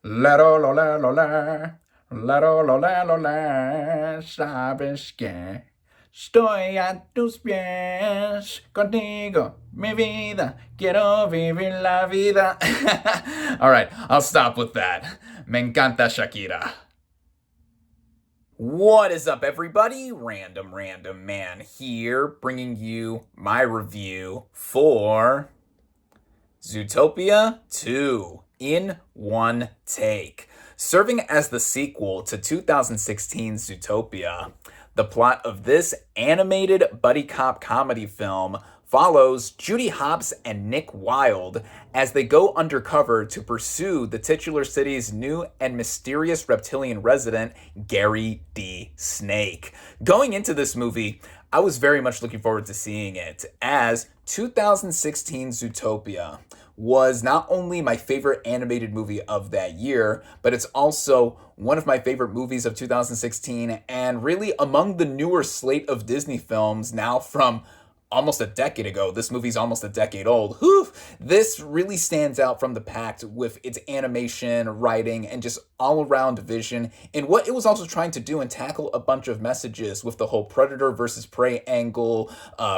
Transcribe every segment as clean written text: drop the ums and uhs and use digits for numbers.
La, sabes que estoy a tus pies, contigo, mi vida, quiero vivir la vida. All right, I'll stop with that. Me encanta Shakira. What is up, everybody? Random Man here, bringing you my review for Zootopia 2 in one take. Serving as the sequel to 2016's Zootopia, the plot of this animated buddy cop comedy film follows Judy Hopps and Nick Wilde as they go undercover to pursue the titular city's new and mysterious reptilian resident, Gary D. Snake. Going into this movie, I was very much looking forward to seeing it, as 2016 Zootopia was not only my favorite animated movie of that year, but it's also one of my favorite movies of 2016, and really among the newer slate of Disney films now from almost a decade ago. This movie's almost a decade old. Whew! This really stands out from the pack with its animation, writing, and just all-around vision, and what it was also trying to do and tackle a bunch of messages with the whole predator versus prey angle,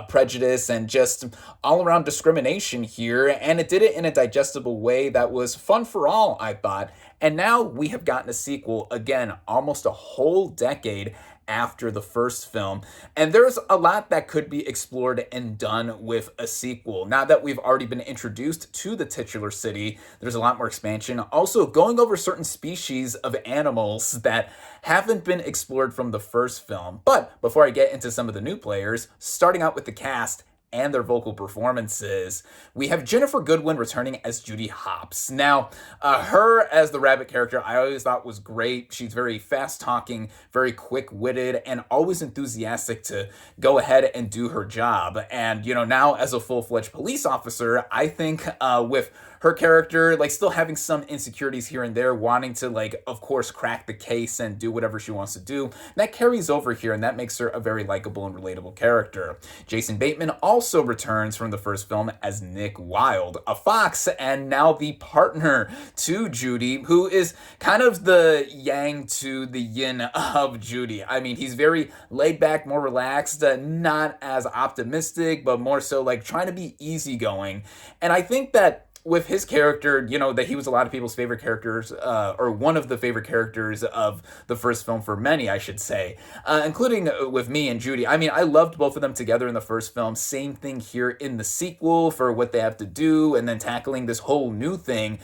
prejudice, and just all-around discrimination here. And it did it in a digestible way that was fun for all, I thought. And now we have gotten a sequel, again, almost a whole decade after the first film. And there's a lot that could be explored and done with a sequel. Now that we've already been introduced to the titular city, there's a lot more expansion. Also, going over certain species of animals that haven't been explored from the first film. But before I get into some of the new players, starting out with the cast and their vocal performances, we have Ginnifer Goodwin returning as Judy Hopps. Now, her as the rabbit character, I always thought was great. She's very fast-talking, very quick-witted, and always enthusiastic to go ahead and do her job. And, now as a full-fledged police officer, I think with her character, still having some insecurities here and there, wanting to, of course, crack the case and do whatever she wants to do, that carries over here, and that makes her a very likable and relatable character. Jason Bateman also returns from the first film as Nick Wilde, a fox, and now the partner to Judy, who is kind of the yang to the yin of Judy. I mean, he's very laid back, more relaxed, not as optimistic, but more so trying to be easygoing. And I think that with his character, that he was a lot of people's favorite characters, or one of the favorite characters of the first film for many, I should say, including with me and Judy. I mean, I loved both of them together in the first film. Same thing here in the sequel for what they have to do, and then tackling this whole new thing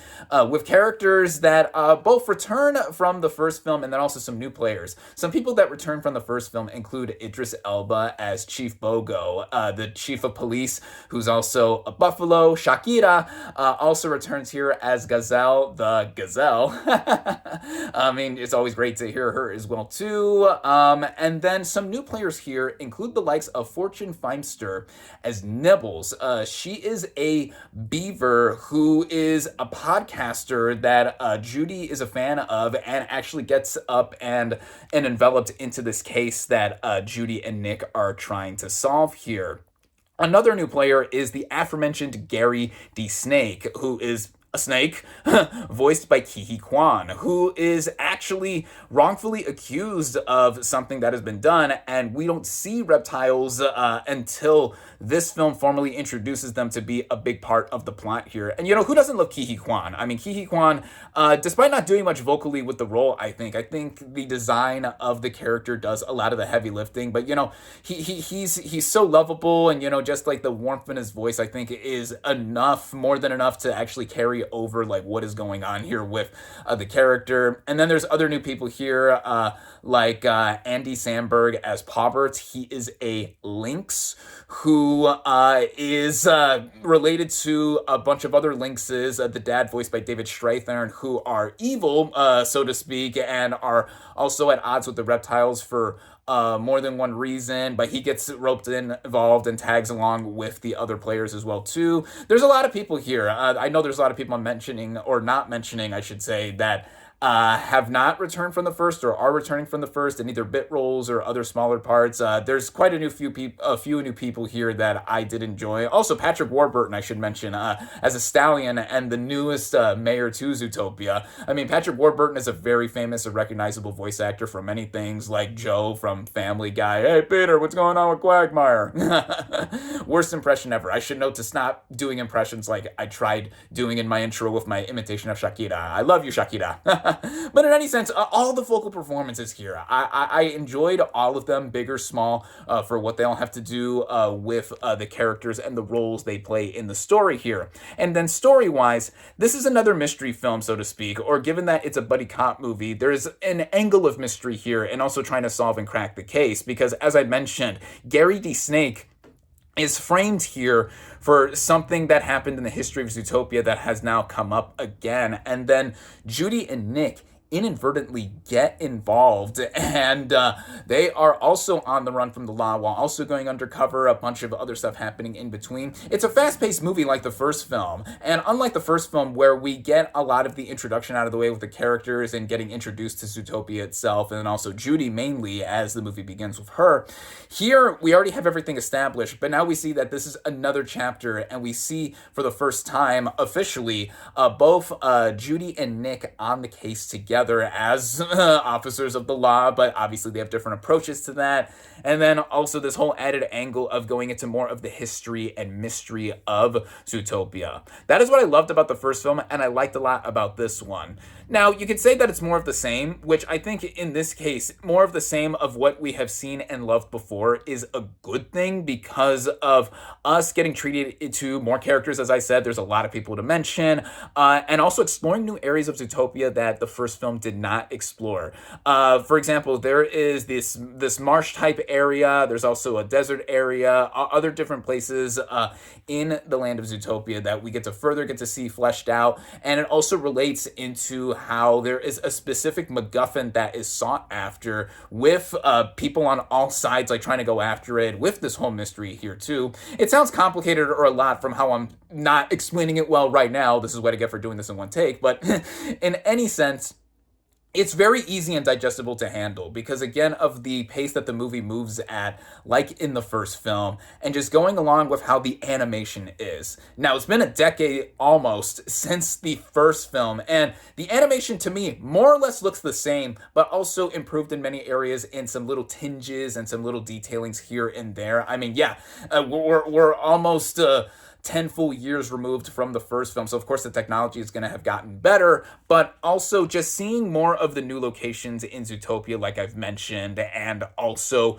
with characters that both return from the first film, and then also some new players. Some people that return from the first film include Idris Elba as Chief Bogo, the chief of police, who's also a buffalo. Shakira also returns here as Gazelle, the gazelle. I mean, it's always great to hear her as well, too. And then some new players here include the likes of Fortune Feimster as Nibbles. She is a beaver who is a podcaster that Judy is a fan of, and actually gets up and enveloped into this case that Judy and Nick are trying to solve here. Another new player is the aforementioned Gary D. Snake, who is a snake, voiced by Ke Kwan, who is actually wrongfully accused of something that has been done, and we don't see reptiles until this film formally introduces them to be a big part of the plot here. And who doesn't love Ke Kwan? I mean, Ke Kwan, despite not doing much vocally with the role, I think the design of the character does a lot of the heavy lifting, but he's so lovable, and just the warmth in his voice, I think, is enough, more than enough, to actually carry over what is going on here with the character. And then there's other new people here, like Andy Samberg as Paubert. He is a lynx who is related to a bunch of other lynxes, the dad voiced by David Strathairn, who are evil, so to speak, and are also at odds with the reptiles for more than one reason, but he gets involved and tags along with the other players as well, too. There's a lot of people here. I know there's a lot of people I'm mentioning, or not mentioning, I should say, that have not returned from the first or are returning from the first in either bit roles or other smaller parts. There's quite a few new people here that I did enjoy. Also, Patrick Warburton, I should mention, as a stallion and the newest mayor to Zootopia. I mean, Patrick Warburton is a very famous and recognizable voice actor for many things, like Joe from Family Guy. Hey, Peter, what's going on with Quagmire? Worst impression ever. I should note to stop doing impressions like I tried doing in my intro with my imitation of Shakira. I love you, Shakira. But in any sense, all the vocal performances here, I enjoyed all of them, big or small, for what they all have to do with the characters and the roles they play in the story here. And then story-wise, this is another mystery film, so to speak, or given that it's a buddy cop movie, there's an angle of mystery here and also trying to solve and crack the case, because as I mentioned, Gary D. Snake is framed here for something that happened in the history of Zootopia that has now come up again. And then Judy and Nick inadvertently get involved, and they are also on the run from the law while also going undercover, a bunch of other stuff happening in between. It's a fast-paced movie like the first film, and unlike the first film where we get a lot of the introduction out of the way with the characters and getting introduced to Zootopia itself, and then also Judy mainly as the movie begins with her, here we already have everything established, but now we see that this is another chapter, and we see for the first time officially both Judy and Nick on the case together as officers of the law, but obviously they have different approaches to that. And then also this whole added angle of going into more of the history and mystery of Zootopia. That is what I loved about the first film, and I liked a lot about this one. Now, you could say that it's more of the same, which I think in this case, more of the same of what we have seen and loved before is a good thing because of us getting treated to more characters, as I said. There's a lot of people to mention, and also exploring new areas of Zootopia that the first film did not explore. For example, there is this marsh type area. There's also a desert area, other different places in the land of Zootopia that we get to see fleshed out. And it also relates into how there is a specific MacGuffin that is sought after with people on all sides like trying to go after it with this whole mystery here too. It sounds complicated or a lot from how I'm not explaining it well right now. This is what I get for doing this in one take. But in any sense, it's very easy and digestible to handle because, again, of the pace that the movie moves at, like in the first film, and just going along with how the animation is. Now, it's been a decade almost since the first film, and the animation to me more or less looks the same, but also improved in many areas in some little tinges and some little detailings here and there. I mean, yeah, we're almost 10 full years removed from the first film. So of course the technology is going to have gotten better, but also just seeing more of the new locations in Zootopia, like I've mentioned, and also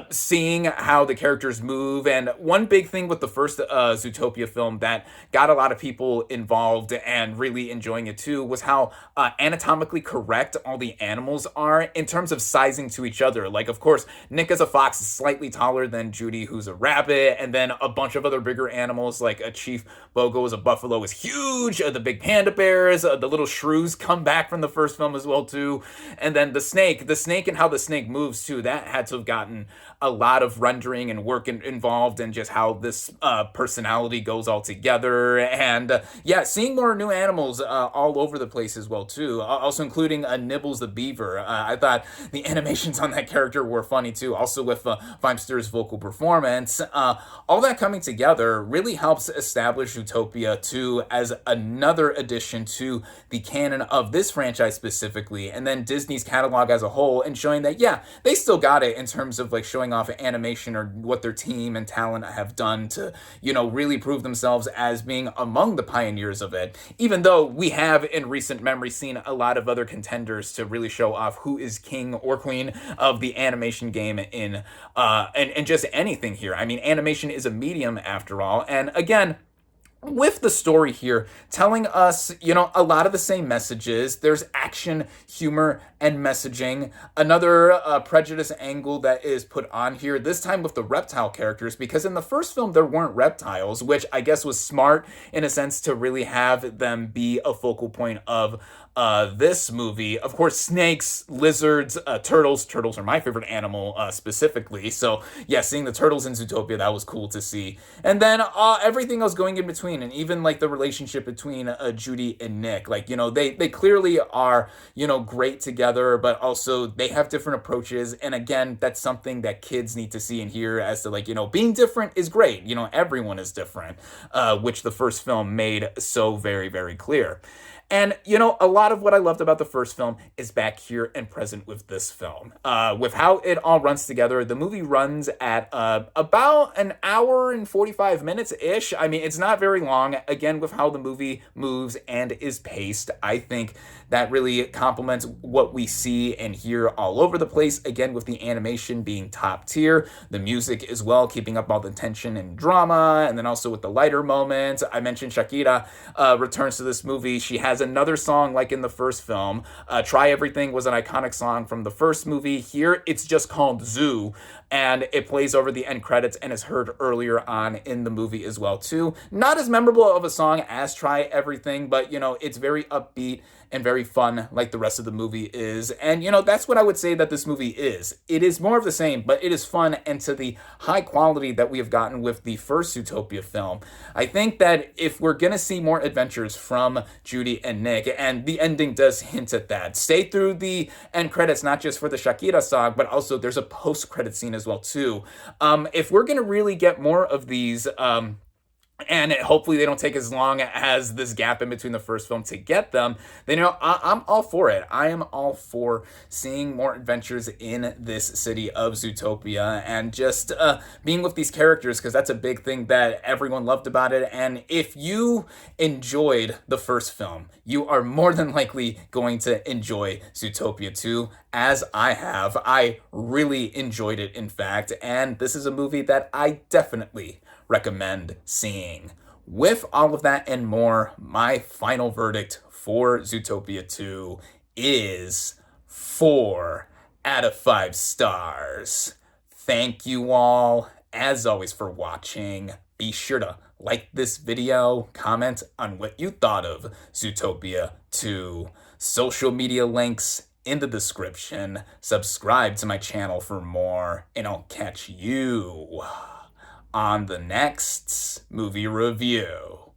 seeing how the characters move. And one big thing with the first Zootopia film that got a lot of people involved and really enjoying it too was how anatomically correct all the animals are in terms of sizing to each other. Like, of course, Nick as a fox is slightly taller than Judy, who's a rabbit, and then a bunch of other bigger animals like a Chief Bogo as a buffalo is huge. The big panda bears, the little shrews come back from the first film as well too. And then the snake and how the snake moves too, that had to have gotten a lot of rendering and work involved, and just how this personality goes all together. And yeah, seeing more new animals all over the place as well too, also including Nibbles the beaver. I thought the animations on that character were funny too, also with Feimster's vocal performance. All that coming together really helps establish Zootopia 2 as another addition to the canon of this franchise specifically, and then Disney's catalog as a whole, and showing that, yeah, they still got it in terms of like showing off animation or what their team and talent have done to, you know, really prove themselves as being among the pioneers of it, even though we have in recent memory seen a lot of other contenders to really show off who is king or queen of the animation game in and just anything here. I mean, animation is a medium after all, and again, with the story here telling us, you know, a lot of the same messages. There's action, humor, and messaging. Another prejudice angle that is put on here, this time with the reptile characters, because in the first film there weren't reptiles, which I guess was smart in a sense to really have them be a focal point of this movie. Of course, snakes, lizards, turtles. Turtles are my favorite animal specifically. So yeah, seeing the turtles in Zootopia, that was cool to see. And then everything else going in between, and even like the relationship between Judy and Nick. Like, you know, they clearly are, you know, great together, but also they have different approaches. And again, that's something that kids need to see and hear, as to like, you know, being different is great. You know, everyone is different, which the first film made so very, very clear. And, you know, a lot of what I loved about the first film is back here and present with this film. With how it all runs together, the movie runs at about an hour and 45 minutes-ish. I mean, it's not very long. Again, with how the movie moves and is paced, I think that really complements what we see and hear all over the place. Again, with the animation being top tier, the music as well, keeping up all the tension and drama, and then also with the lighter moments. I mentioned Shakira returns to this movie. She has another song like in the first film. Try Everything was an iconic song from the first movie. Here, it's just called Zoo, and it plays over the end credits and is heard earlier on in the movie as well, too. Not as memorable of a song as Try Everything, but, you know, it's very upbeat and very fun like the rest of the movie is. And, you know, that's what I would say that this movie is. It is more of the same, but it is fun, and to the high quality that we have gotten with the first Zootopia film. I think that if we're going to see more adventures from Judy and Nick, and the ending does hint at that, stay through the end credits, not just for the Shakira song, but also there's a post-credit scene as well, too. If we're going to really get more of these, and hopefully they don't take as long as this gap in between the first film to get them, then, you know, I'm all for it. I am all for seeing more adventures in this city of Zootopia, and just being with these characters, because that's a big thing that everyone loved about it. And if you enjoyed the first film, you are more than likely going to enjoy Zootopia 2, as I have. I really enjoyed it, in fact, and this is a movie that I definitely recommend seeing. With all of that and more, my final verdict for Zootopia 2 is 4 out of 5 stars. Thank you all, as always, for watching. Be sure to like this video, comment on what you thought of Zootopia 2. Social media links in the description. Subscribe to my channel for more, and I'll catch you on the next movie review.